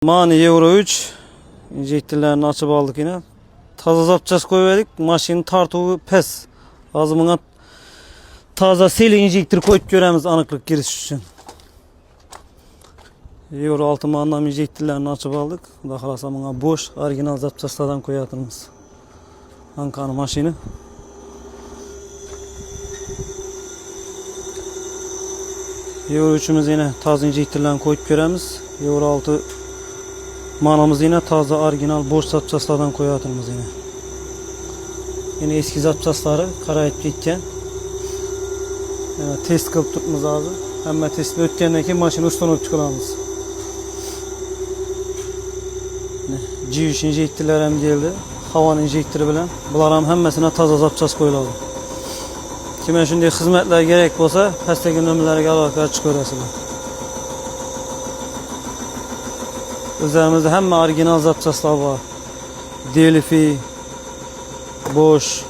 Mani Euro 3 injektorlarını açıp aldık yine. Taza zapçası koyuverdik. Maşinin tartığı pes. Azımına taza seli injektör koyup göremiz anıklık giriş için. Euro 6 manam injektörlerini açıp aldık. Daha buna boş orijinal zapçaslardan koyatırmız. Ankara'nın maşini. Euro 3'ümüz yine taze injektörlerini koyup göremiz. Euro 6 manamız yine taze orijinal boş zapçaslardan koyatırmız yine. Yine eski zapçasları karayıp gitken. Yani test kılıp tutmamız lazım. Hemen testini ötkendeki maşını ustanıp çıkarmamız. G3 injektörler hem geldi. Havan injektörü bilen. Bunlar hemmesine taze zapçası koyuldu. Kime shunday xizmatlar gerek bo'lsa, pastdagi nomerlarga aloqa chiqarasizlar. O'zlarimizda hamma original zapçaslar var. Delphi, Bosch,